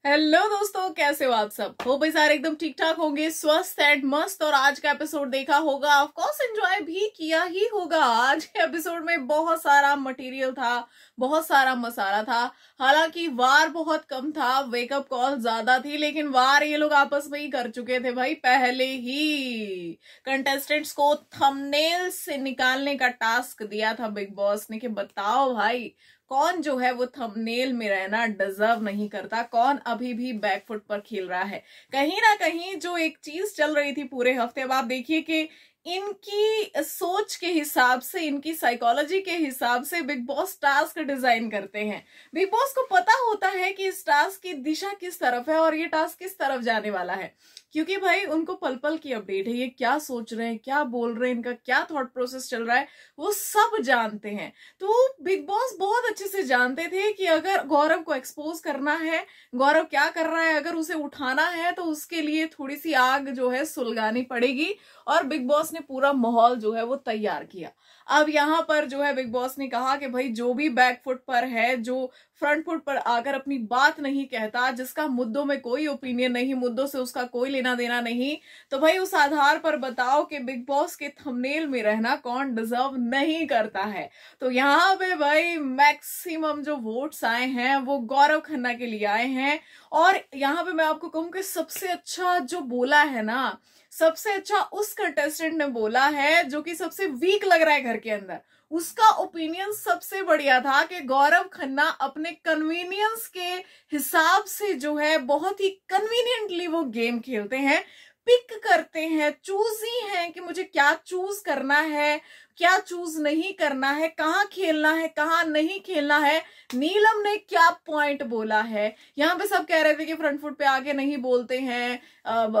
Hello दोस्तों, कैसे हो आप सब। हो भाई सारे एकदम ठीक ठाक होंगे, स्वस्थ एंड मस्त। और आज का एपिसोड देखा होगा, ऑफ कोर्स एंजॉय भी किया ही होगा। आज के एपिसोड में बहुत सारा मटेरियल था, बहुत सारा मसाला था। हालांकि वार बहुत कम था, वेकअप कॉल ज्यादा थी, लेकिन वार ये लोग आपस में ही कर चुके थे भाई पहले ही। कंटेस्टेंट्स को थंबनेल से निकालने का टास्क दिया था बिग बॉस ने कि बताओ भाई कौन जो है वो थंबनेल में रहना डिजर्व नहीं करता, कौन अभी भी बैकफुट पर खेल रहा है। कहीं ना कहीं जो एक चीज चल रही थी पूरे हफ्ते, अब आप देखिए कि इनकी सोच के हिसाब से, इनकी साइकोलॉजी के हिसाब से बिग बॉस टास्क डिजाइन करते हैं। बिग बॉस को पता होता है कि इस टास्क की दिशा किस तरफ है और ये टास्क किस तरफ जाने वाला है, क्योंकि भाई उनको पल पल की अपडेट है। ये क्या सोच रहे हैं, क्या बोल रहे हैं, इनका क्या थॉट प्रोसेस चल रहा है, वो सब जानते हैं। तो बिग बॉस बहुत अच्छे से जानते थे कि अगर गौरव को एक्सपोज करना है, गौरव क्या कर रहा है, अगर उसे उठाना है तो उसके लिए थोड़ी सी आग जो है सुलगानी पड़ेगी। और बिग बॉस ने पूरा माहौल जो है वो तैयार किया। अब यहाँ पर जो है बिग बॉस ने कहा कि भाई जो भी बैक फुट पर है, जो फ्रंट फुट पर आकर अपनी बात नहीं कहता, जिसका मुद्दों में कोई ओपिनियन नहीं, मुद्दों से उसका कोई लेना देना नहीं, तो भाई उस आधार पर बताओ कि बिग बॉस के थंबनेल में रहना कौन डिजर्व नहीं करता है। तो यहाँ पे भाई मैक्सिमम जो वोट्स आए हैं वो गौरव खन्ना के लिए आए हैं। और यहाँ पे मैं आपको कहूं कि सबसे अच्छा जो बोला है ना, सबसे अच्छा उस कंटेस्टेंट ने बोला है जो कि सबसे वीक लग रहा है घर के अंदर। उसका ओपिनियन सबसे बढ़िया था कि गौरव खन्ना अपने कन्वीनियंस के हिसाब से जो है बहुत ही कन्वीनियंटली वो गेम खेलते हैं, पिक करते हैं, चूजी हैं कि मुझे क्या चूज करना है, क्या चूज नहीं करना है, कहाँ खेलना है, कहाँ नहीं खेलना है। नीलम ने क्या पॉइंट बोला है, यहाँ पे सब कह रहे थे कि फ्रंट फुट पे आके नहीं बोलते हैं,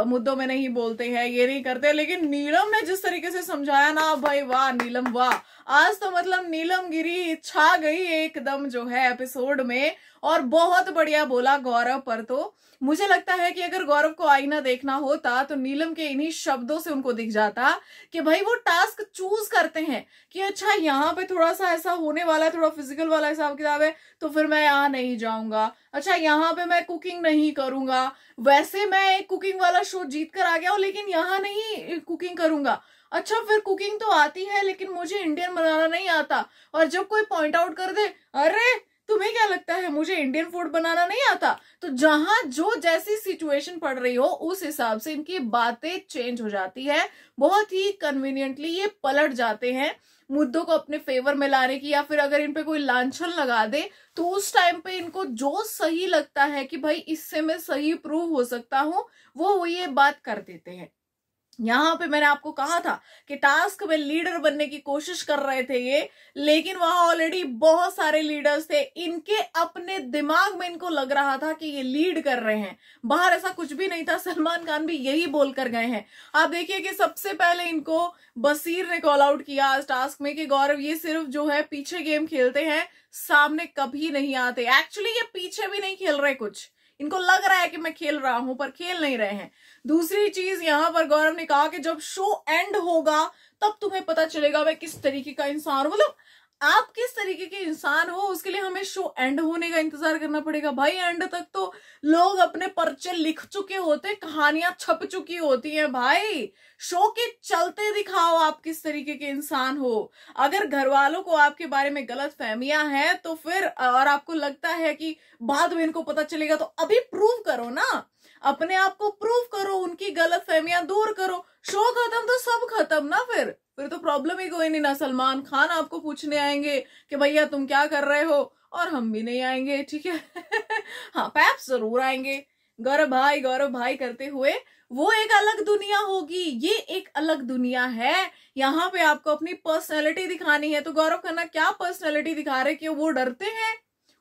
मुद्दों में नहीं बोलते हैं, ये नहीं करते, लेकिन नीलम ने जिस तरीके से समझाया ना भाई, वाह नीलम वाह। आज तो मतलब नीलम गिरी छा गई एकदम जो है एपिसोड में, और बहुत बढ़िया बोला गौरव पर। तो मुझे लगता है कि अगर गौरव को आईना देखना होता तो नीलम के इन्हीं शब्दों से उनको दिख जाता कि भाई वो टास्क चूज करते हैं कि अच्छा यहाँ पे थोड़ा सा ऐसा होने वाला है, थोड़ा फिजिकल वाला हिसाब किताब है, तो फिर मैं यहाँ नहीं जाऊंगा। अच्छा यहाँ पे मैं कुकिंग नहीं करूंगा, वैसे मैं एक कुकिंग वाला शो जीत कर आ गया हूं लेकिन यहाँ नहीं कुकिंग करूंगा। अच्छा फिर कुकिंग तो आती है लेकिन मुझे इंडियन बनाना नहीं आता। और जब कोई पॉइंट आउट कर दे, अरे तुम्हें क्या लगता है मुझे इंडियन फूड बनाना नहीं आता, तो जहां जो जैसी सिचुएशन पड़ रही हो उस हिसाब से इनकी बातें चेंज हो जाती है। बहुत ही कन्वीनियंटली ये पलट जाते हैं मुद्दों को अपने फेवर में लाने की, या फिर अगर इन पे कोई लांछन लगा दे तो उस टाइम पे इनको जो सही लगता है कि भाई इससे मैं सही प्रूव हो सकता हूं, वो ये बात कर देते हैं। यहाँ पे मैंने आपको कहा था कि टास्क में लीडर बनने की कोशिश कर रहे थे ये, लेकिन वहां ऑलरेडी बहुत सारे लीडर्स थे। इनके अपने दिमाग में इनको लग रहा था कि ये लीड कर रहे हैं, बाहर ऐसा कुछ भी नहीं था। सलमान खान भी यही बोलकर गए हैं। आप देखिए कि सबसे पहले इनको बसीर ने कॉल आउट किया आज टास्क में कि गौरव ये सिर्फ जो है पीछे गेम खेलते हैं, सामने कभी नहीं आते। एक्चुअली ये पीछे भी नहीं खेल रहे, कुछ इनको लग रहा है कि मैं खेल रहा हूं पर खेल नहीं रहे हैं। दूसरी चीज यहां पर गौरव ने कहा कि जब शो एंड होगा तब तुम्हें पता चलेगा मैं किस तरीके का इंसान हूं। मतलब आप किस तरीके के इंसान हो उसके लिए हमें शो एंड होने का इंतजार करना पड़ेगा। भाई एंड तक तो लोग अपने पर्चे लिख चुके होते, कहानियां छप चुकी होती हैं। भाई शो के चलते दिखाओ आप किस तरीके के इंसान हो। अगर घर वालों को आपके बारे में गलत फहमियां हैं तो फिर, और आपको लगता है कि बाद में इनको पता चलेगा, तो अभी प्रूव करो ना, अपने आप को प्रूव करो, उनकी गलत फहमियां दूर करो। शो खत्म तो सब खत्म ना, फिर तो प्रॉब्लम ही कोई नहीं ना। सलमान खान आपको पूछने आएंगे कि भैया तुम क्या कर रहे हो, और हम भी नहीं आएंगे, ठीक है। हाँ पैप्स जरूर आएंगे, गौरव भाई करते हुए। वो एक अलग दुनिया होगी, ये एक अलग दुनिया है। यहाँ पे आपको अपनी पर्सनैलिटी दिखानी है। तो गौरव खन्ना क्या पर्सनैलिटी दिखा रहे कि वो डरते हैं,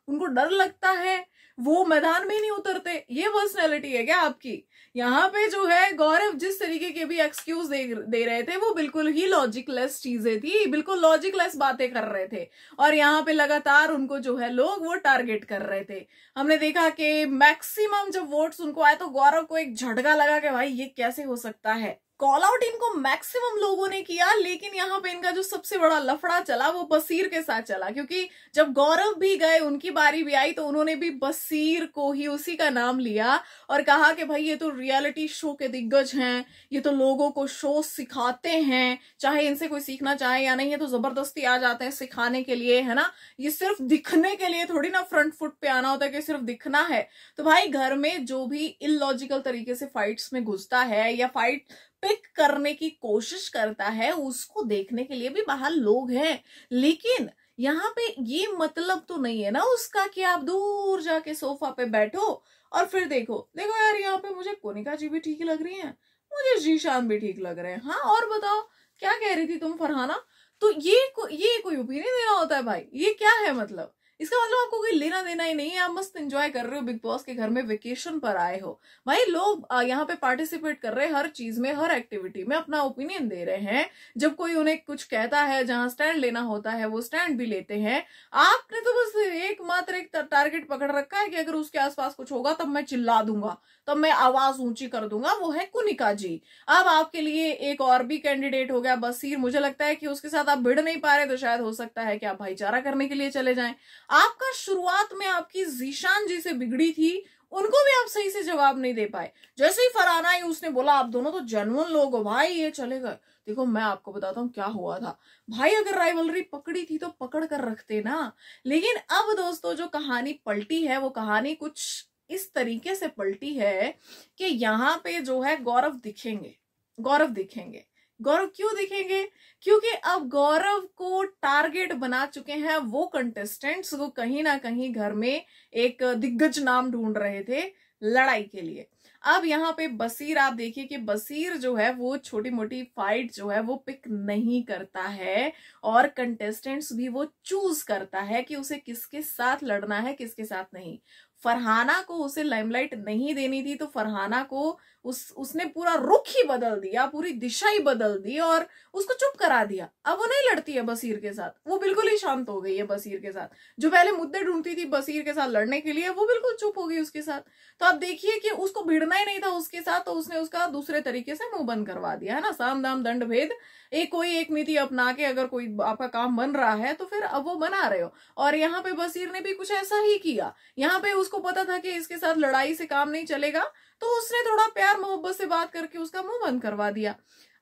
उनको डर लगता है, वो मैदान में ही नहीं उतरते, ये पर्सनैलिटी है क्या आपकी। यहाँ पे जो है गौरव जिस तरीके के भी एक्सक्यूज दे रहे थे वो बिल्कुल ही लॉजिकलेस चीजें थी, बिल्कुल लॉजिकलेस बातें कर रहे थे। और यहाँ पे लगातार उनको जो है लोग वो टारगेट कर रहे थे। हमने देखा कि मैक्सिमम जब वोट्स उनको आए तो गौरव को एक झटका लगा कि भाई ये कैसे हो सकता है, कॉल आउट इनको मैक्सिमम लोगों ने किया, लेकिन यहाँ पे इनका जो सबसे बड़ा लफड़ा चला वो बसीर के साथ चला, क्योंकि जब गौरव भी गए, उनकी बारी भी आई, तो उन्होंने भी बसीर को ही उसी का नाम लिया और कहा कि भाई ये तो रियलिटी शो के दिग्गज हैं, ये तो लोगों को शो सिखाते हैं, चाहे इनसे कोई सीखना चाहे या नहीं, है तो जबरदस्ती आ जाते हैं सिखाने के लिए, है ना, ये सिर्फ दिखने के लिए थोड़ी ना फ्रंट फुट पे आना होता है कि सिर्फ दिखना है। तो भाई घर में जो भी इलॉजिकल तरीके से फाइट्स में घुसता है या फाइट पिक करने की कोशिश करता है, उसको देखने के लिए भी बाहर लोग हैं। लेकिन यहाँ पे ये मतलब तो नहीं है ना उसका कि आप दूर जाके सोफा पे बैठो और फिर देखो यार यहाँ पे मुझे कोनिका जी भी ठीक लग रही हैं, मुझे जीशान भी ठीक लग रहे हैं। हाँ और बताओ क्या कह रही थी तुम फरहाना? तो ये कोई ओपिनियन देना होता है भाई? ये क्या है मतलब? इसका मतलब आपको कोई लेना देना ही नहीं है, आप मस्त एंजॉय कर रहे हो, बिग बॉस के घर में वेकेशन पर आए हो। भाई लोग यहाँ पे पार्टिसिपेट कर रहे हैं हर चीज में, हर एक्टिविटी में अपना ओपिनियन दे रहे हैं। जब कोई उन्हें कुछ कहता है, जहां स्टैंड लेना होता है वो स्टैंड भी लेते हैं। आपने तो बस एकमात्र एक टारगेट पकड़ रखा है कि अगर उसके आसपास कुछ होगा तब मैं चिल्ला दूंगा, तब मैं आवाज ऊंची कर दूंगा, वो है कुनिका जी। अब आपके लिए एक और भी कैंडिडेट हो गया बसीर। मुझे लगता है कि उसके साथ आप भिड़ नहीं पा रहे, तो शायद हो सकता है कि आप भाईचारा करने के लिए चले जाएं। आपका शुरुआत में आपकी जीशान जी से बिगड़ी थी, उनको भी आप सही से जवाब नहीं दे पाए। जैसे ही फरहाना आई उसने बोला आप दोनों तो जेन्युइन लोग हो भाई, ये चले गए। देखो मैं आपको बताता हूँ क्या हुआ था भाई, अगर राइवलरी पकड़ी थी तो पकड़ कर रखते ना। लेकिन अब दोस्तों जो कहानी पलटी है, वो कहानी कुछ इस तरीके से पलटी है कि यहाँ पे जो है गौरव दिखेंगे। गौरव क्यों दिखेंगे? क्योंकि अब गौरव को टारगेट बना चुके हैं वो कंटेस्टेंट्स को कहीं ना कहीं घर में एक दिग्गज नाम ढूंढ रहे थे लड़ाई के लिए। अब यहाँ पे बसीर, आप देखिए कि बसीर जो है वो छोटी मोटी फाइट जो है वो पिक नहीं करता है, और कंटेस्टेंट्स भी वो चूज करता है कि उसे किसके साथ लड़ना है, किसके साथ नहीं। फरहाना को उसे लाइमलाइट नहीं देनी थी, तो फरहाना को उसने पूरा रुख ही बदल दिया, पूरी दिशा ही बदल दी और उसको चुप करा दिया। अब वो नहीं लड़ती है बसीर के साथ, वो बिल्कुल ही शांत हो गई है बसीर के साथ। जो पहले मुद्दे ढूंढती थी बसीर के साथ लड़ने के लिए, वो बिल्कुल चुप हो गई उसके साथ। तो आप देखिए कि उसको भिड़ना ही नहीं था उसके साथ, तो उसने उसका दूसरे तरीके से मुंह बंद करवा दिया, है ना। साम दाम दंड भेद, कोई एक नीति अपना के अगर कोई आपका काम बन रहा है तो फिर अब वो बना रहे हो। और यहाँ पे बसीर ने भी कुछ ऐसा ही किया। यहाँ पे उसको पता था कि इसके साथ लड़ाई से काम नहीं चलेगा, तो उसने थोड़ा प्यार मोहब्बत से बात करके उसका मुंह बंद करवा दिया।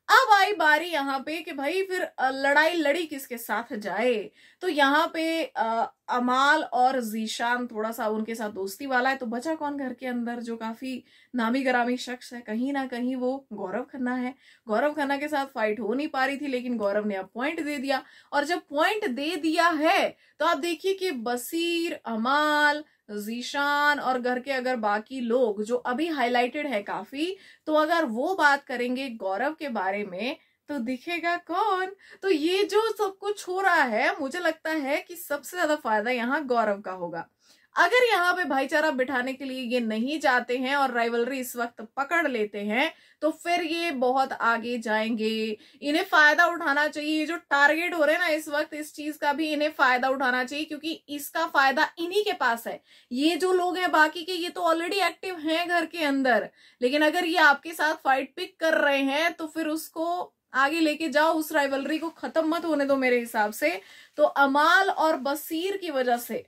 अब आई बारी यहाँ पे कि भाई फिर लड़ाई लड़ी किसके साथ जाए। तो यहाँ पे अमाल और जीशान थोड़ा सा उनके साथ दोस्ती वाला है, तो बचा कौन घर के अंदर जो काफी नामी गरामी शख्स है, कहीं ना कहीं वो गौरव खन्ना है। गौरव खन्ना के साथ फाइट हो नहीं पा रही थी, लेकिन गौरव ने अब पॉइंट दे दिया, और जब पॉइंट दे दिया है तो आप देखिए कि बसीर, अमाल, जीशान और घर के अगर बाकी लोग जो अभी हाईलाइटेड है काफी, तो अगर वो बात करेंगे गौरव के बारे में तो दिखेगा कौन? तो ये जो सब कुछ हो रहा है, मुझे लगता है कि सबसे ज्यादा फायदा यहाँ गौरव का होगा। अगर यहाँ पे भाईचारा बिठाने के लिए ये नहीं जाते हैं और राइवलरी इस वक्त पकड़ लेते हैं, तो फिर ये बहुत आगे जाएंगे। इन्हें फायदा उठाना चाहिए, जो टारगेट हो रहे हैं ना इस वक्त, इस चीज का भी इन्हें फायदा उठाना चाहिए, क्योंकि इसका फायदा इन्हीं के पास है। ये जो लोग हैं बाकी के, ये तो ऑलरेडी एक्टिव हैं घर के अंदर, लेकिन अगर ये आपके साथ फाइट पिक कर रहे हैं तो फिर उसको आगे लेके जाओ, उस राइवलरी को खत्म मत होने दो मेरे हिसाब से। तो अमाल और बसीर की वजह से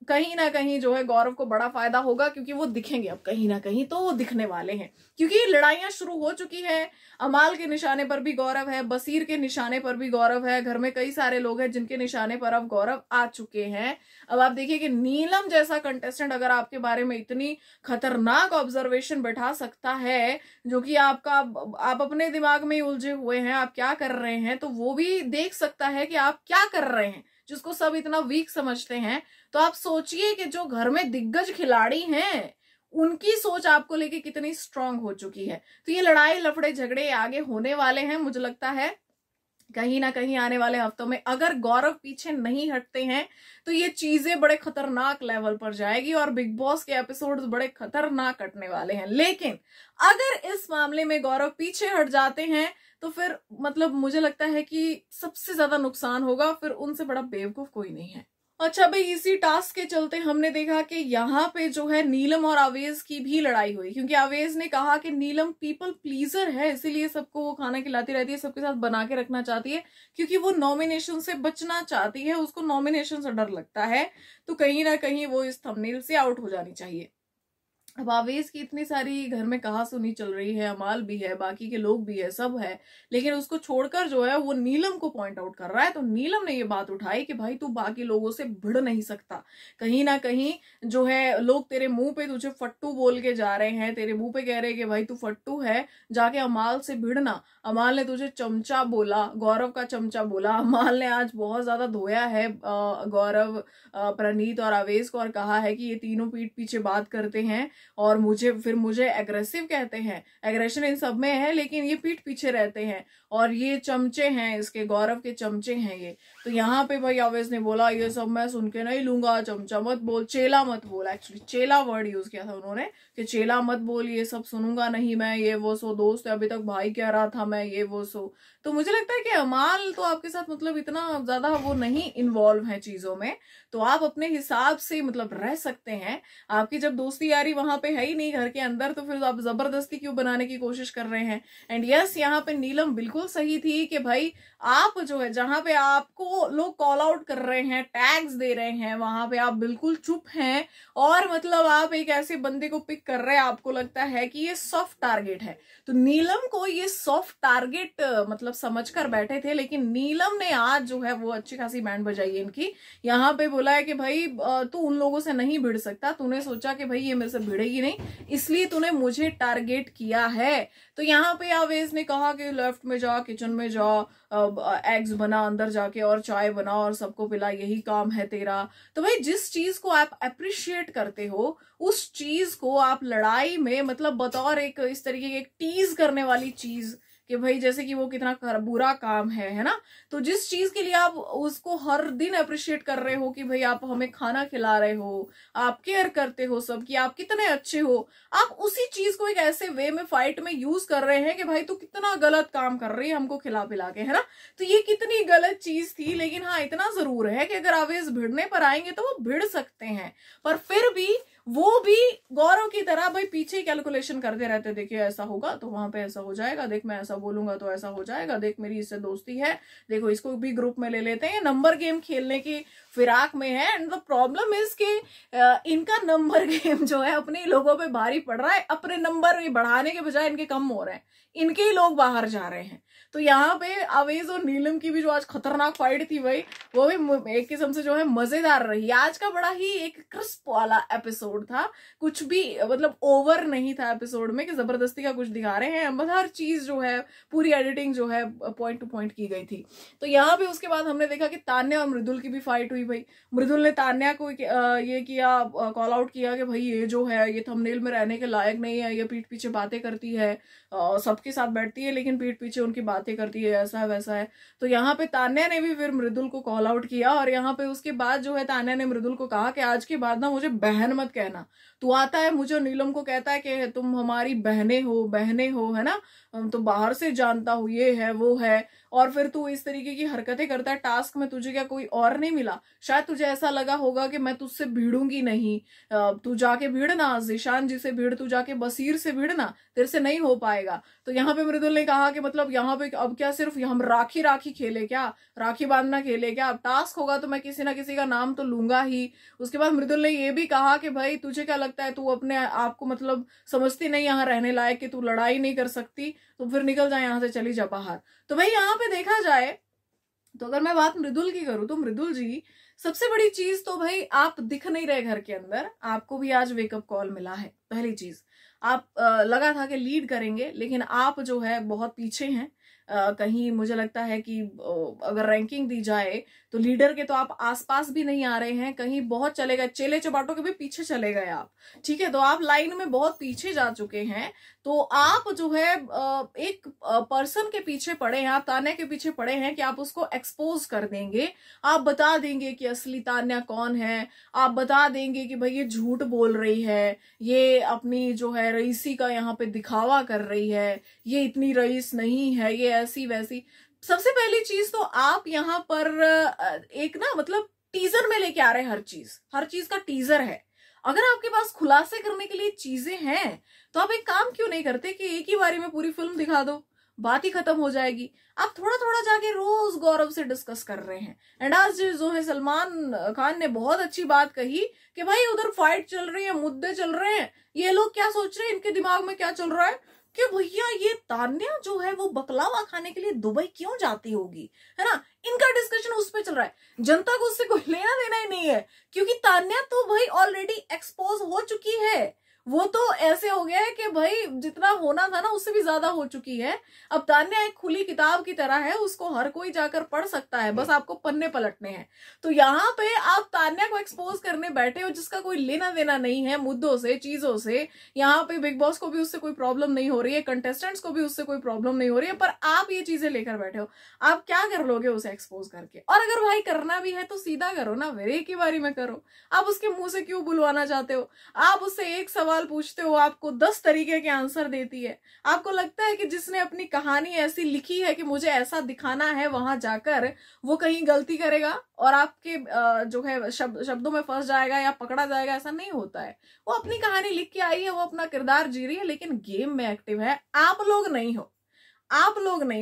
कहीं ना कहीं जो है गौरव को बड़ा फायदा होगा, क्योंकि वो दिखेंगे अब कहीं ना कहीं, तो वो दिखने वाले हैं, क्योंकि लड़ाइयां शुरू हो चुकी है। अमाल के निशाने पर भी गौरव है, बसीर के निशाने पर भी गौरव है, घर में कई सारे लोग हैं जिनके निशाने पर अब गौरव आ चुके हैं। अब आप देखिए कि नीलम जैसा कंटेस्टेंट अगर आपके बारे में इतनी खतरनाक ऑब्जर्वेशन बैठा सकता है, जो कि आप अपने दिमाग में ही उलझे हुए हैं, आप क्या कर रहे हैं, तो वो भी देख सकता है कि आप क्या कर रहे हैं, जिसको सब इतना वीक समझते हैं। तो आप सोचिए कि जो घर में दिग्गज खिलाड़ी हैं उनकी सोच आपको लेके कितनी स्ट्रांग हो चुकी है। तो ये लड़ाई लफड़े झगड़े आगे होने वाले हैं। मुझे लगता है कहीं ना कहीं आने वाले हफ्तों में अगर गौरव पीछे नहीं हटते हैं तो ये चीजें बड़े खतरनाक लेवल पर जाएगी और बिग बॉस के एपिसोड्स बड़े खतरनाक कटने वाले हैं। लेकिन अगर इस मामले में गौरव पीछे हट जाते हैं तो फिर मतलब मुझे लगता है कि सबसे ज्यादा नुकसान होगा, फिर उनसे बड़ा बेवकूफ कोई नहीं है। अच्छा भाई, इसी टास्क के चलते हमने देखा कि यहाँ पे जो है नीलम और आवेज की भी लड़ाई हुई, क्योंकि आवेज ने कहा कि नीलम पीपल प्लीजर है, इसीलिए सबको वो खाना खिलाती रहती है, सबके साथ बना के रखना चाहती है, क्योंकि वो नॉमिनेशन से बचना चाहती है, उसको नॉमिनेशन से डर लगता है, तो कहीं ना कहीं वो इस थंबनेल से आउट हो जानी चाहिए। अब आवेज की इतनी सारी घर में कहा सुनी चल रही है, अमाल भी है, बाकी के लोग भी है, सब है, लेकिन उसको छोड़कर जो है वो नीलम को पॉइंट आउट कर रहा है। तो नीलम ने ये बात उठाई कि भाई तू बाकी लोगों से भिड़ नहीं सकता, कहीं ना कहीं जो है लोग तेरे मुंह पे तुझे फट्टू बोल के जा रहे हैं, तेरे मुंह पे कह रहे हैं कि भाई तू फट्टू है, जाके अमाल से भिड़ना। अमाल ने तुझे चमचा बोला, गौरव का चमचा बोला। अमाल ने आज बहुत ज्यादा धोया है गौरव, प्रणीत और आवेश को, और कहा है कि ये तीनों पीठ पीछे बात करते हैं और मुझे एग्रेसिव कहते हैं। एग्रेशन इन सब में है, लेकिन ये पीठ पीछे रहते हैं और ये चमचे हैं, इसके गौरव के चमचे हैं ये। तो यहाँ पे भाई आवेश ने बोला ये सब मैं सुन के नहीं लूंगा, चमचा मत बोल, चेला मत बोल, एक्चुअली चेला वर्ड यूज किया था उन्होंने कि चेला मत बोल, ये सब सुनूंगा नहीं मैं, ये वो सो दोस्त है, अभी तक भाई कह रहा था मैं, ये वो सो। तो मुझे लगता है कि अमाल तो आपके साथ मतलब इतना ज्यादा वो नहीं इन्वॉल्व है चीजों में, तो आप अपने हिसाब से मतलब रह सकते हैं। आपकी जब दोस्ती यारी वहां पे है ही नहीं घर के अंदर, तो फिर आप जबरदस्ती क्यों बनाने की कोशिश कर रहे हैं। एंड यस, यहाँ पे नीलम बिल्कुल सही थी कि भाई आप जो है जहां पे आपको लोग कॉल आउट कर रहे हैं, टैग्स दे रहे हैं, वहां पे आप बिल्कुल चुप हैं, और मतलब आप एक ऐसे बंदे को पिक कर रहे हैं, आपको लगता है कि ये सॉफ्ट टारगेट है। तो नीलम को ये सॉफ्ट टारगेट मतलब समझकर बैठे थे, लेकिन नीलम ने आज जो है वो अच्छी खासी बैंड बजाई है इनकी। यहाँ पे बोला है कि भाई तू उन लोगों से नहीं भिड़ सकता, तूने सोचा कि भाई ये मेरे से भिड़ेगी नहीं, इसलिए तूने मुझे टारगेट किया है। तो यहाँ पे आवेज ने कहा कि लेफ्ट में जा, किचन में जा, एग्स बना अंदर जाके और चाय बना और सबको पिला, यही काम है तेरा। तो भाई जिस चीज को आप अप्रिशिएट करते हो उस चीज को आप लड़ाई में मतलब बतौर एक इस तरीके की एक टीज करने वाली चीज कि भाई जैसे कि वो कितना बुरा काम है ना, तो जिस चीज के लिए आप उसको हर दिन अप्रिशिएट कर रहे हो कि भाई आप हमें खाना खिला रहे हो, आप केयर करते हो सबकी, आप कितने अच्छे हो, आप उसी चीज को एक ऐसे वे में फाइट में यूज कर रहे हैं कि भाई तू कितना गलत काम कर रही है हमको खिला पिला के, है ना। तो ये कितनी गलत चीज थी। लेकिन हाँ इतना जरूर है कि अगर आवेश भिड़ने पर आएंगे तो वो भिड़ सकते हैं, पर फिर भी वो भी गौरव की तरह भाई पीछे कैलकुलेशन करते रहते, देखिए ऐसा होगा तो वहां पे ऐसा हो जाएगा, देख मैं ऐसा बोलूंगा तो ऐसा हो जाएगा, देख मेरी इससे दोस्ती है, देखो इसको भी ग्रुप में ले लेते हैं, नंबर गेम खेलने की फिराक में है। एंड द प्रॉब्लम इज के इनका नंबर गेम जो है अपने लोगों पे भारी पड़ रहा है, अपने नंबर बढ़ाने के बजाय इनके कम हो रहे हैं, इनके ही लोग बाहर जा रहे हैं। तो यहाँ पे आवेश और नीलम की भी जो आज खतरनाक फाइट थी भाई, वो भी एक किस्म से जो है मजेदार रही। आज का बड़ा ही एक क्रिस्प वाला एपिसोड था, कुछ भी मतलब ओवर नहीं था एपिसोड में कि जबरदस्ती का कुछ दिखा रहे हैं, बस हर चीज जो है पूरी एडिटिंग जो है पॉइंट टू पॉइंट की गई थी। तो यहाँ पे उसके बाद हमने देखा कि तान्या और मृदुल की भी फाइट हुई भाई। मृदुल ने तान्या को ये किया, कॉल आउट किया कि भाई ये जो है ये थंबनेल में रहने के लायक नहीं है, ये पीठ पीछे बातें करती है, सबके साथ बैठती है लेकिन पीठ पीछे उनकी बातें करती है, ऐसा है वैसा है। तो यहाँ पे तान्या ने भी फिर मृदुल को कॉल आउट किया, और यहाँ पे उसके बाद जो है तान्या ने मृदुल को कहा कि आज के बाद ना मुझे बहन मत कहना, तू आता है मुझे नीलम को कहता है कि तुम हमारी बहनें हो, है ना, तो बाहर से जानता हूँ, ये है वो है, और फिर तू इस तरीके की हरकतें करता है। टास्क में तुझे क्या कोई और नहीं मिला? शायद तुझे ऐसा लगा होगा कि मैं तुझसे भिड़ूंगी नहीं, तू जाके भिड़ना, जिशान जी से भिड़, तू जाके बसीर से भिड़ना, तेरे से नहीं हो पाएगा। तो यहाँ पे मृदुल ने कहा कि मतलब यहाँ पे अब क्या सिर्फ हम राखी खेले क्या, राखी बांधना खेले क्या, अब टास्क होगा तो मैं किसी ना किसी का नाम तो लूंगा ही। उसके बाद मृदुल ने ये भी कहा कि भाई तुझे क्या लगता है, तू अपने आप को मतलब समझती नहीं यहाँ रहने लायक कि तू लड़ाई नहीं कर सकती, तो फिर निकल जाए यहाँ से, चली जा बाहर। तो भाई यहाँ पे देखा जाए तो अगर मैं बात मृदुल की करूं तो मृदुल जी सबसे बड़ी चीज तो भाई आप दिख नहीं रहे घर के अंदर, आपको भी आज वेकअप कॉल मिला है। पहली चीज, आप लगा था कि लीड करेंगे लेकिन आप जो है बहुत पीछे हैं। कहीं मुझे लगता है कि अगर रैंकिंग दी जाए तो लीडर के तो आप आसपास भी नहीं आ रहे हैं, कहीं बहुत चले गए, चेले चपाटों के भी पीछे चले गए आप, ठीक है। तो आप लाइन में बहुत पीछे जा चुके हैं। तो आप जो है एक पर्सन के पीछे पड़े हैं, आप तान्या के पीछे पड़े हैं कि आप उसको एक्सपोज कर देंगे, आप बता देंगे कि असली तान्या कौन है, आप बता देंगे कि भाई ये झूठ बोल रही है, ये अपनी जो है रईसी का यहाँ पे दिखावा कर रही है, ये इतनी रईस नहीं है, ये ऐसी वैसी। सबसे पहली चीज तो आप यहाँ पर एक ना मतलब टीजर में लेके आ रहे हैं, हर चीज का टीजर है। अगर आपके पास खुलासे करने के लिए चीजें हैं तो आप एक काम क्यों नहीं करते कि एक ही बारी में पूरी फिल्म दिखा दो, बात ही खत्म हो जाएगी। आप थोड़ा थोड़ा जाके रोज गौरव से डिस्कस कर रहे हैं। एंड आज जो है सलमान खान ने बहुत अच्छी बात कही कि भाई उधर फाइट चल रही है, मुद्दे चल रहे हैं, ये लोग क्या सोच रहे हैं, इनके दिमाग में क्या चल रहा है कि भैया ये तान्या जो है वो बकलावा खाने के लिए दुबई क्यों जाती होगी, है ना। इनका डिस्कशन उस पे चल रहा है। जनता को उससे कोई लेना देना ही नहीं है, क्योंकि तान्या तो भाई ऑलरेडी एक्सपोज हो चुकी है। वो तो ऐसे हो गया है कि भाई जितना होना था ना उससे भी ज्यादा हो चुकी है। अब तान्या एक खुली किताब की तरह है, उसको हर कोई जाकर पढ़ सकता है, बस आपको पन्ने पलटने हैं। तो यहाँ पे आप तान्या को एक्सपोज करने बैठे हो जिसका कोई लेना देना नहीं है मुद्दों से, चीजों से। यहाँ पे बिग बॉस को भी उससे कोई प्रॉब्लम नहीं हो रही है, कंटेस्टेंट्स को भी उससे कोई प्रॉब्लम नहीं हो रही है, पर आप ये चीजें लेकर बैठे हो। आप क्या कर लोगे उसे एक्सपोज करके? और अगर भाई करना भी है तो सीधा करो ना, फिर एक ही बारी में करो। आप उसके मुंह से क्यों बुलवाना चाहते हो? आप उससे एक सवाल पूछते हो, आपको 10 तरीके के आंसर देती है। आपको लगता है कि जिसने अपनी कहानी ऐसी लिखी है कि मुझे ऐसा दिखाना है, वहां जाकर वो कहीं गलती करेगा और आपके जो है शब्दों में फंस जाएगा या पकड़ा जाएगा? ऐसा नहीं होता है। वो अपनी कहानी लिख के आई है, वो अपना किरदार जी रही है, लेकिन गेम में एक्टिव है। आप लोग नहीं हो,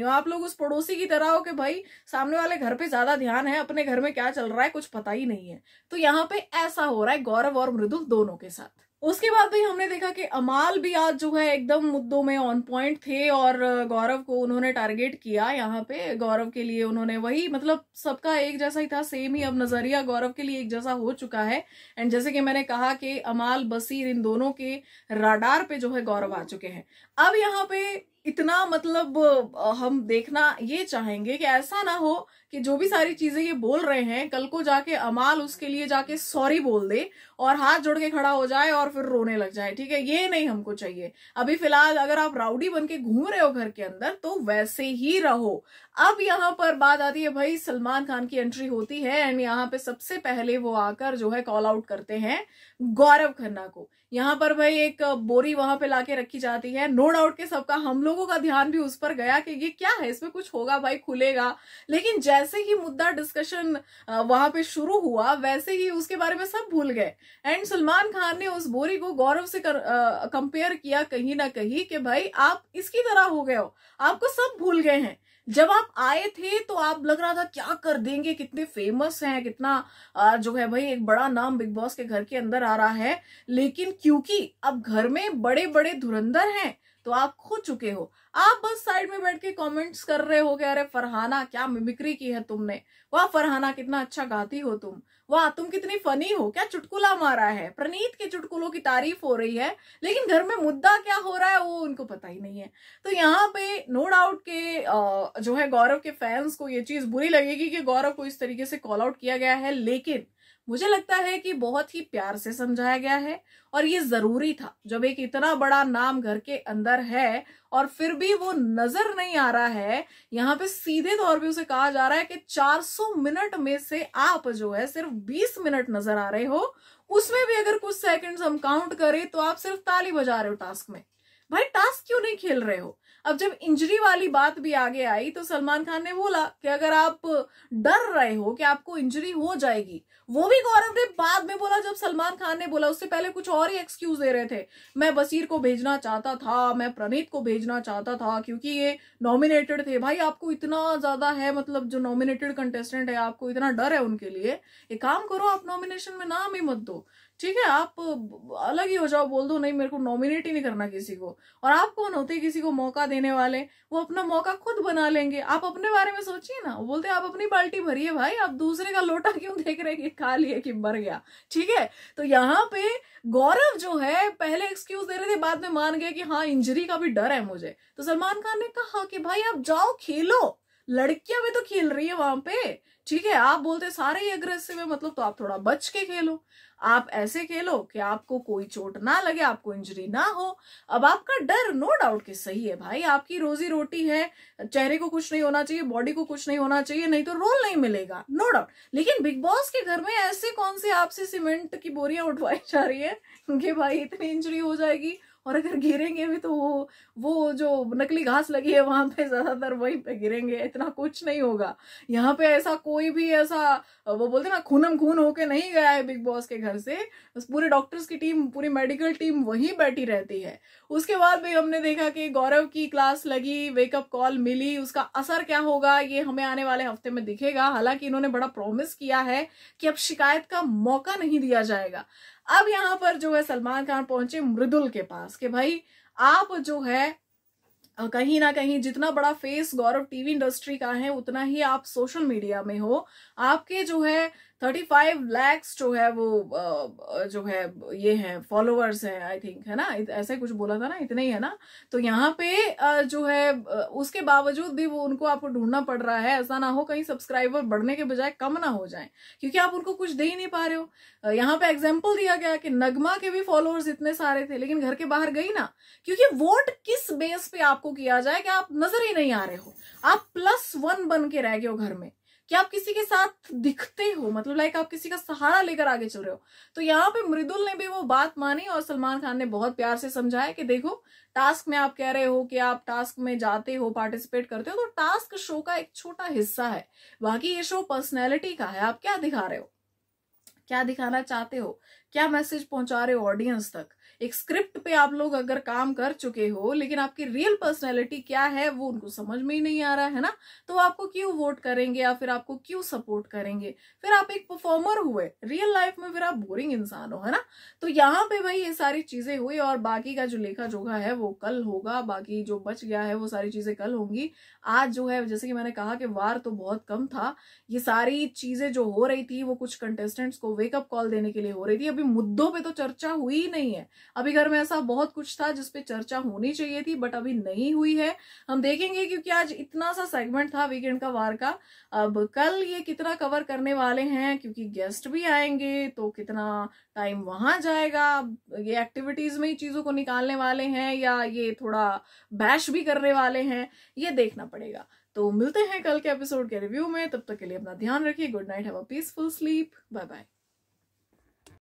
आप लोग उस पड़ोसी की तरह हो कि भाई सामने वाले घर पे ज्यादा ध्यान है, अपने घर में क्या चल रहा है कुछ पता ही नहीं है। तो यहाँ पे ऐसा हो रहा है गौरव और मृदुल दोनों के साथ। उसके बाद भी हमने देखा कि अमाल भी आज जो है एकदम मुद्दों में ऑन पॉइंट थे और गौरव को उन्होंने टारगेट किया। यहाँ पे गौरव के लिए उन्होंने वही, मतलब सबका एक जैसा ही था, सेम ही अब नजरिया गौरव के लिए एक जैसा हो चुका है। एंड जैसे कि मैंने कहा कि अमाल, बसीर, इन दोनों के राडार पे जो है गौरव आ चुके हैं। अब यहाँ पे इतना मतलब हम देखना ये चाहेंगे कि ऐसा ना हो कि जो भी सारी चीजें ये बोल रहे हैं कल को जाके अमाल उसके लिए जाके सॉरी बोल दे और हाथ जोड़ के खड़ा हो जाए और फिर रोने लग जाए। ठीक है, ये नहीं हमको चाहिए। अभी फिलहाल अगर आप राउडी बन के घूम रहे हो घर के अंदर तो वैसे ही रहो। अब यहाँ पर बात आती है, भाई सलमान खान की एंट्री होती है एंड यहाँ पे सबसे पहले वो आकर जो है कॉल आउट करते हैं गौरव खन्ना को। यहाँ पर भाई एक बोरी वहां पे लाके रखी जाती है। नो डाउट के सबका, हम लोगों का ध्यान भी उस पर गया कि ये क्या है, इसमें कुछ होगा भाई, खुलेगा। लेकिन जैसे ही मुद्दा डिस्कशन वहां पे शुरू हुआ वैसे ही उसके बारे में सब भूल गए। एंड सलमान खान ने उस बोरी को गौरव से कंपेयर किया कहीं ना कहीं कि भाई आप इसकी तरह हो गए हो, आपको सब भूल गए हैं। जब आप आए थे तो आप लग रहा था क्या कर देंगे, कितने फेमस हैं, कितना जो है भाई एक बड़ा नाम बिग बॉस के घर के अंदर आ रहा है। लेकिन क्योंकि अब घर में बड़े बड़े धुरंधर हैं तो आप खो चुके हो। आप बस साइड में बैठ के कमेंट्स कर रहे हो कि अरे फरहाना क्या मिमिक्री की है तुमने, वाह फरहाना कितना अच्छा गाती हो तुम, वाह तुम कितनी फनी हो, क्या चुटकुला मारा है, प्रणीत के चुटकुलों की तारीफ हो रही है। लेकिन घर में मुद्दा क्या हो रहा है वो उनको पता ही नहीं है। तो यहाँ पे नो डाउट के जो है गौरव के फैंस को ये चीज बुरी लगेगी कि गौरव को इस तरीके से कॉल आउट किया गया है, लेकिन मुझे लगता है कि बहुत ही प्यार से समझाया गया है और ये जरूरी था। जब एक इतना बड़ा नाम घर के अंदर है और फिर भी वो नजर नहीं आ रहा है, यहाँ पे सीधे तौर पे उसे कहा जा रहा है कि 400 मिनट में से आप जो है सिर्फ 20 मिनट नजर आ रहे हो, उसमें भी अगर कुछ सेकंड्स हम काउंट करें तो आप सिर्फ ताली बजा रहे हो टास्क में। भाई टास्क क्यों नहीं खेल रहे हो? अब जब इंजरी वाली बात भी आगे आई तो सलमान खान ने बोला कि अगर आप डर रहे हो कि आपको इंजरी हो जाएगी, वो भी गौरव ने बाद में बोला जब सलमान खान ने बोला, उससे पहले कुछ और ही एक्सक्यूज दे रहे थे। मैं बसीर को भेजना चाहता था, मैं प्रणीत को भेजना चाहता था क्योंकि ये नॉमिनेटेड थे। भाई आपको इतना ज्यादा है, मतलब जो नॉमिनेटेड कंटेस्टेंट है आपको इतना डर है उनके लिए, एक काम करो आप नॉमिनेशन में नाम ही मत दो, ठीक है, आप अलग ही हो जाओ, बोल दो नहीं मेरे को नॉमिनेट ही नहीं करना किसी को। और आप कौन होते किसी को मौका देने वाले? वो अपना मौका खुद बना लेंगे। आप अपने बारे में सोचिए ना। वो बोलते आप अपनी बाल्टी भरिए भाई, आप दूसरे का लोटा क्यों देख रहे कि खा लिए कि मर गया। ठीक है, तो यहाँ पे गौरव जो है पहले एक्सक्यूज दे रहे थे, बाद में मान गए कि हाँ इंजरी का भी डर है मुझे। तो सलमान खान ने कहा कि भाई आप जाओ खेलो, लड़कियां भी तो खेल रही है वहां पे। ठीक है, आप बोलते सारे ही अग्रेसिव है मतलब, तो आप थोड़ा बच के खेलो। आप ऐसे खेलो कि आपको कोई चोट ना लगे, आपको इंजरी ना हो। अब आपका डर नो डाउट कि सही है भाई, आपकी रोजी रोटी है, चेहरे को कुछ नहीं होना चाहिए, बॉडी को कुछ नहीं होना चाहिए, नहीं तो रोल नहीं मिलेगा, नो डाउट। लेकिन बिग बॉस के घर में ऐसे कौन से आपसे सीमेंट की बोरियां उठवाई जा रही है कि भाई इतनी इंजरी हो जाएगी और अगर गिरेंगे भी तो वो जो नकली घास लगी है वहां पे ज्यादातर वहीं पे गिरेंगे, इतना कुछ नहीं होगा। यहाँ पे ऐसा कोई भी ऐसा वो बोलते ना खूनम खून होके नहीं गया है बिग बॉस के घर से। बस पूरे डॉक्टर्स की टीम, पूरी मेडिकल टीम वहीं बैठी रहती है। उसके बाद भी हमने देखा कि गौरव की क्लास लगी, वेकअप कॉल मिली, उसका असर क्या होगा ये हमें आने वाले हफ्ते में दिखेगा। हालांकि इन्होंने बड़ा प्रॉमिस किया है कि अब शिकायत का मौका नहीं दिया जाएगा। अब यहाँ पर जो है सलमान खान पहुंचे मृदुल के पास कि भाई आप जो है कहीं ना कहीं जितना बड़ा फेस गौरव टीवी इंडस्ट्री का है उतना ही आप सोशल मीडिया में हो। आपके जो है 35 lakhs जो है वो जो है ये है फॉलोअर्स है, आई थिंक, है ना, ऐसे कुछ बोला था ना, इतने ही है ना। तो यहाँ पे जो है उसके बावजूद भी वो उनको आपको ढूंढना पड़ रहा है। ऐसा ना हो कहीं सब्सक्राइबर बढ़ने के बजाय कम ना हो जाए, क्योंकि आप उनको कुछ दे ही नहीं पा रहे हो। यहाँ पे एग्जाम्पल दिया गया कि नगमा के भी फॉलोअर्स इतने सारे थे लेकिन घर के बाहर गई ना, क्योंकि वोट किस बेस पे आपको किया जाए कि आप नजर ही नहीं आ रहे हो, आप +1 बन के रह गए हो घर में, कि आप किसी के साथ दिखते हो, मतलब लाइक आप किसी का सहारा लेकर आगे चल रहे हो। तो यहाँ पे मृदुल ने भी वो बात मानी और सलमान खान ने बहुत प्यार से समझाया कि देखो टास्क में आप कह रहे हो कि आप टास्क में जाते हो, पार्टिसिपेट करते हो, तो टास्क शो का एक छोटा हिस्सा है, बाकी ये शो पर्सनैलिटी का है। आप क्या दिखा रहे हो, क्या दिखाना चाहते हो, क्या मैसेज पहुंचा रहे हो ऑडियंस तक। एक स्क्रिप्ट पे आप लोग अगर काम कर चुके हो लेकिन आपकी रियल पर्सनैलिटी क्या है वो उनको समझ में ही नहीं आ रहा है ना, तो आपको क्यों वोट करेंगे या फिर आपको क्यों सपोर्ट करेंगे। फिर आप एक परफॉर्मर हुए, रियल लाइफ में फिर आप बोरिंग इंसान हो, है ना। तो यहाँ पे भाई ये सारी चीजें हुई और बाकी का जो लेखा जोखा है वो कल होगा, बाकी जो बच गया है वो सारी चीजें कल होंगी। आज जो है जैसे कि मैंने कहा कि वार तो बहुत कम था, ये सारी चीजें जो हो रही थी वो कुछ कंटेस्टेंट्स को वेकअप कॉल देने के लिए हो रही थी। अभी मुद्दों पे तो चर्चा हुई ही नहीं है। अभी घर में ऐसा बहुत कुछ था जिसपे चर्चा होनी चाहिए थी बट अभी नहीं हुई है। हम देखेंगे क्योंकि आज इतना सा सेगमेंट था वीकेंड का वार का। अब कल ये कितना कवर करने वाले हैं, क्योंकि गेस्ट भी आएंगे तो कितना टाइम वहां जाएगा। ये एक्टिविटीज में ही चीजों को निकालने वाले हैं या ये थोड़ा बैश भी करने वाले हैं, ये देखना पड़ेगा। तो मिलते हैं कल के एपिसोड के रिव्यू में, तब तक के लिए अपना ध्यान रखिए। Good night, have a peaceful sleep, bye bye.